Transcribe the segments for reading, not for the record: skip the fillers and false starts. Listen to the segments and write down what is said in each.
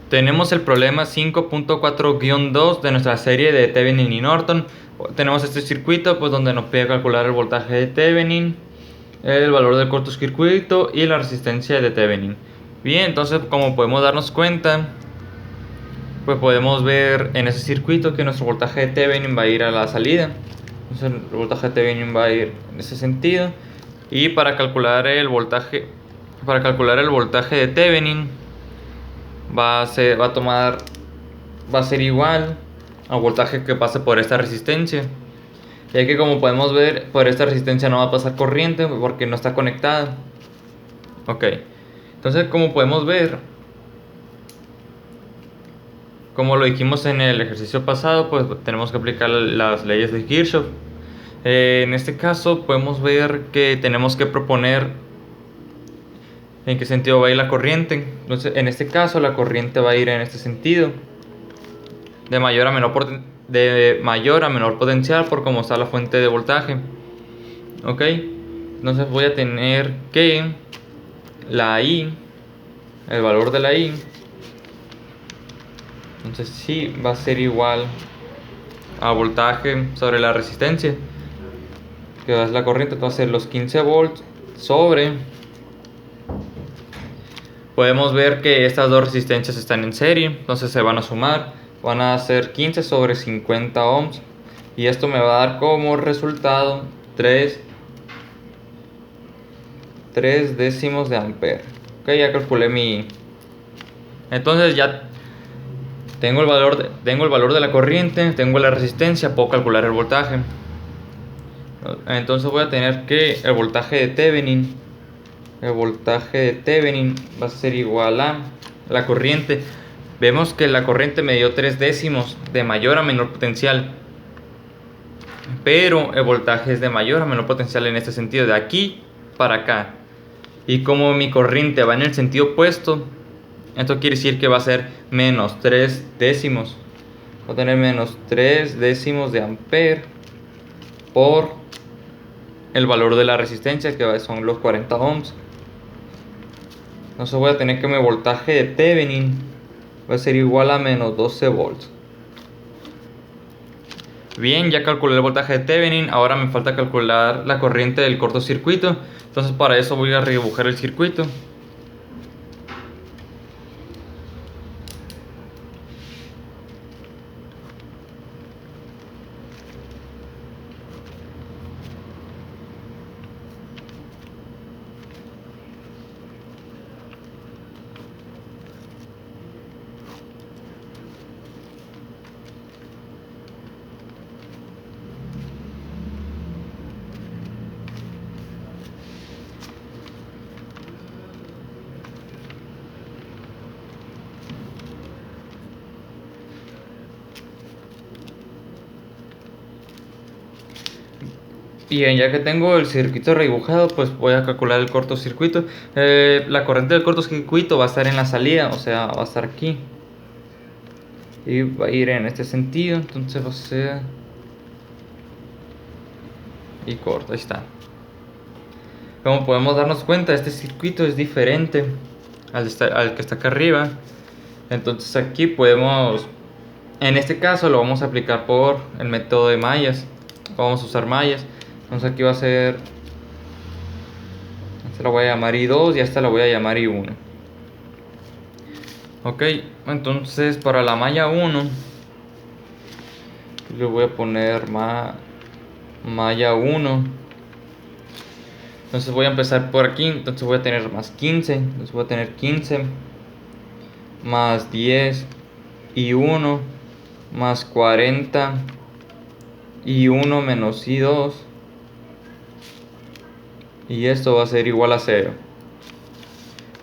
Tenemos el problema 5.4-2 de nuestra serie de Thevenin y Norton. Tenemos este circuito pues donde nos pide calcular el voltaje de Thevenin, el valor del cortocircuito y la resistencia de Thevenin. Bien, entonces como podemos darnos cuenta, pues podemos ver en ese circuito que nuestro voltaje de Thevenin va a ir a la salida. Entonces el voltaje de Thevenin va a ir en ese sentido. Y para calcular el voltaje de Thevenin va a ser igual al voltaje que pase por esta resistencia, ya que como podemos ver, por esta resistencia no va a pasar corriente porque no está conectada. Ok, entonces como podemos ver, como lo dijimos en el ejercicio pasado, pues tenemos que aplicar las leyes de Kirchhoff. En este caso podemos ver que tenemos que proponer en qué sentido va a ir la corriente. Entonces en este caso la corriente va a ir en este sentido, de mayor a menor potencial por cómo está la fuente de voltaje. Ok, entonces voy a tener que la I, el valor de la I, entonces sí va a ser igual a voltaje sobre la resistencia, que es la corriente, que va a ser los 15 volts sobre. Podemos ver que estas dos resistencias están en serie, entonces se van a sumar, van a ser 15 sobre 50 ohms, y esto me va a dar como resultado 3 décimos de ampere. Ok, ya calculé mi. Entonces ya tengo el valor de la corriente, tengo la resistencia, puedo calcular el voltaje. Entonces voy a tener que el voltaje de Thevenin va a ser igual a la corriente. Vemos que la corriente me dio 3 décimos de mayor a menor potencial, pero el voltaje es de mayor a menor potencial en este sentido, de aquí para acá. Y como mi corriente va en el sentido opuesto, esto quiere decir que va a ser menos 3 décimos. Voy a tener menos 3 décimos de ampere por el valor de la resistencia, que son los 40 ohms. Entonces voy a tener que mi voltaje de Thevenin va a ser igual a menos 12 volts. Bien, ya calculé el voltaje de Thevenin. Ahora me falta calcular la corriente del cortocircuito. Entonces para eso voy a redibujar el circuito. Bien, ya que tengo el circuito redibujado, pues voy a calcular el cortocircuito. La corriente del cortocircuito va a estar en la salida, o sea, va a estar aquí. Y va a ir en este sentido, entonces va a ser. Y corto, ahí está. Como podemos darnos cuenta, este circuito es diferente al que está acá arriba. Entonces aquí podemos, en este caso lo vamos a aplicar por el método de mallas. Vamos a usar mallas. Entonces aquí va a ser, esta la voy a llamar I2 y esta la voy a llamar I1. Ok, entonces para la malla 1 le voy a poner malla 1. Entonces voy a empezar por aquí, entonces voy a tener más 15, entonces voy a tener 15 más 10 y 1 más 40 y 1 menos I2, y esto va a ser igual a 0.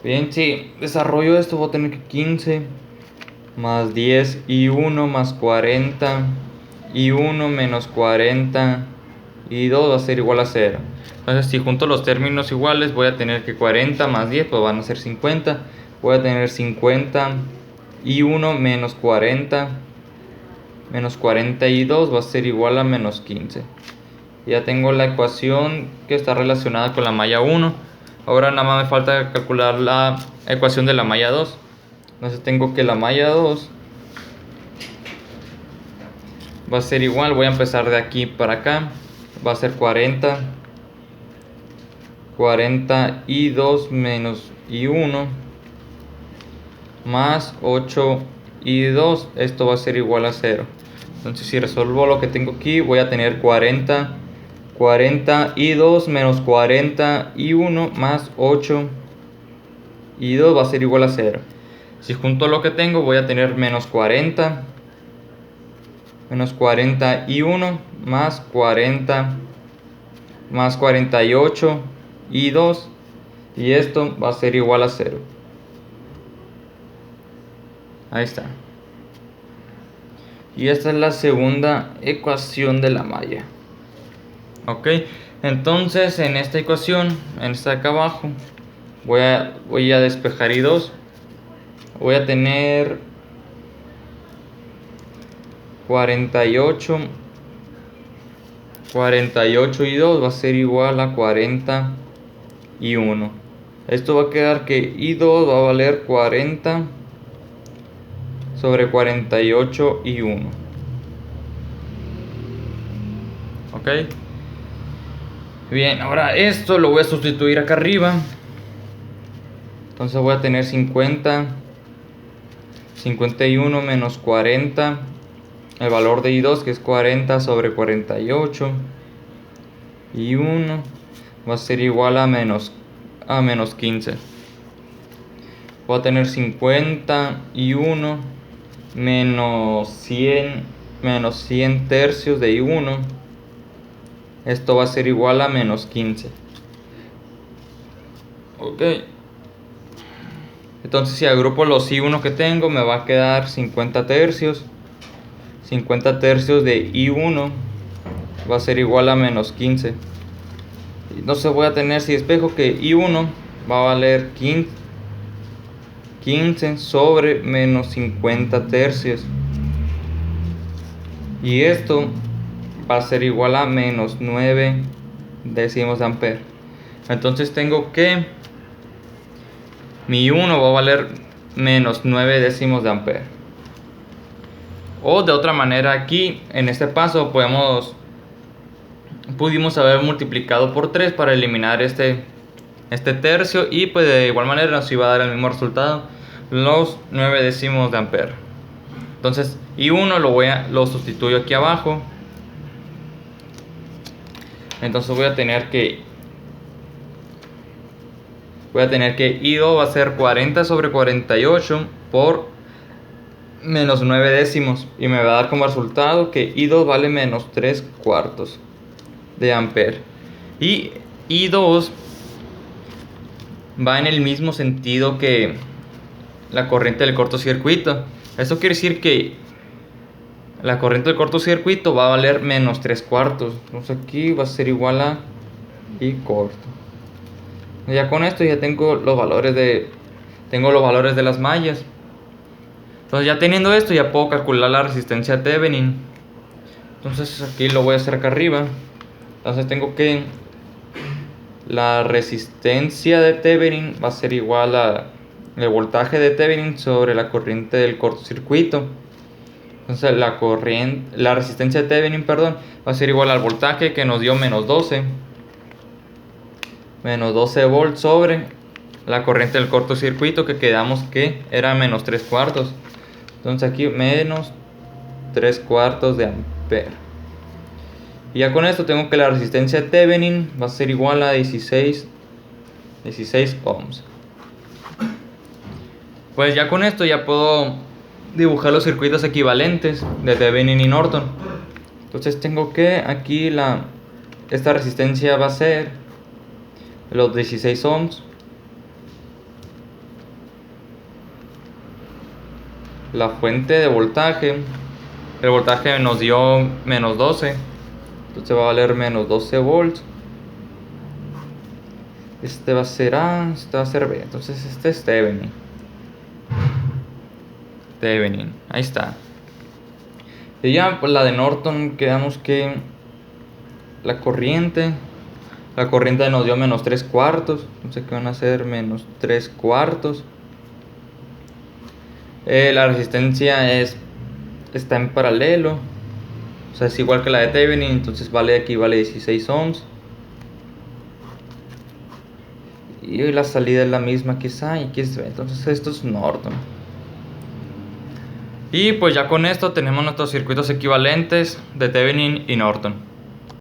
Bien, si desarrollo esto voy a tener que 15 más 10 y 1 más 40 y 1 menos 40 y 2 va a ser igual a 0. Entonces si junto los términos iguales voy a tener que 40 más 10 pues van a ser 50. Voy a tener 50 y 1 menos 40 menos 42 va a ser igual a menos 15. Ya tengo la ecuación que está relacionada con la malla 1. Ahora nada más me falta calcular la ecuación de la malla 2. Entonces tengo que la malla 2 va a ser igual, voy a empezar de aquí para acá, va a ser 40 y 2 menos y 1 más 8 y 2, esto va a ser igual a 0. Entonces si resuelvo lo que tengo aquí, voy a tener 40 y 2 menos 40 y 1 más 8 y 2 va a ser igual a 0. Si junto lo que tengo, voy a tener menos 40 y 1 más 40 más 48 y 2, y esto va a ser igual a 0. Ahí está. Y esta es la segunda ecuación de la malla. Ok, entonces en esta ecuación, en esta de acá abajo, voy a despejar y2. Voy a tener 48 y 2 va a ser igual a 40 y 1. Esto va a quedar que y2 va a valer 40 sobre 48 y 1. Ok. Bien, ahora esto lo voy a sustituir acá arriba. Entonces voy a tener 51 menos 40. El valor de I2 que es 40 sobre 48. Y 1 va a ser igual a menos 15. Voy a tener 51 menos 100 tercios de I1. Esto va a ser igual a menos 15. Ok. Entonces si agrupo los I1 que tengo, me va a quedar 50 tercios. 50 tercios de I1 va a ser igual a menos 15. Entonces voy a tener, si despejo, que I1 va a valer 15 sobre menos 50 tercios. Y esto va a ser igual a menos 9 décimos de ampere. Entonces tengo que mi I1 va a valer menos 9 décimos de ampere. O de otra manera, aquí en este paso pudimos haber multiplicado por 3 para eliminar este tercio, y pues de igual manera nos iba a dar el mismo resultado, los 9 décimos de ampere. Entonces I1 lo sustituyo aquí abajo. Entonces voy a tener que I2 va a ser 40 sobre 48 por menos 9 décimos, y me va a dar como resultado que I2 vale menos 3 cuartos de ampere. Y I2 va en el mismo sentido que la corriente del cortocircuito. Esto quiere decir que la corriente del cortocircuito va a valer menos 3 cuartos. Entonces aquí va a ser igual a I corto. Ya con esto ya tengo los valores de las mallas. Entonces ya teniendo esto, ya puedo calcular la resistencia de Thevenin. Entonces aquí lo voy a hacer acá arriba. Entonces tengo que la resistencia de Thevenin va a ser igual a el voltaje de Thevenin sobre la corriente del cortocircuito. Entonces la resistencia de Thevenin, va a ser igual al voltaje que nos dio menos 12 volts sobre la corriente del cortocircuito, que quedamos que era menos 3 cuartos. Entonces aquí menos 3 cuartos de ampere. Y ya con esto tengo que la resistencia de Thevenin va a ser igual a 16 ohms. Pues ya con esto ya puedo dibujar los circuitos equivalentes de Thevenin y Norton. Entonces tengo que aquí esta resistencia va a ser los 16 ohms. La fuente de voltaje, el voltaje nos dio menos 12, entonces va a valer menos 12 volts. Este va a ser A, este va a ser B. Entonces este es Thevenin. Ahí está. Y ya pues la de Norton, quedamos que la corriente nos dio menos 3 cuartos. Entonces que van a ser menos 3 cuartos. La resistencia está en paralelo. O sea, es igual que la de Thevenin, entonces aquí vale 16 ohms. Y la salida es la misma quizá, y aquí entonces esto es Norton. Y pues ya con esto tenemos nuestros circuitos equivalentes de Thevenin y Norton.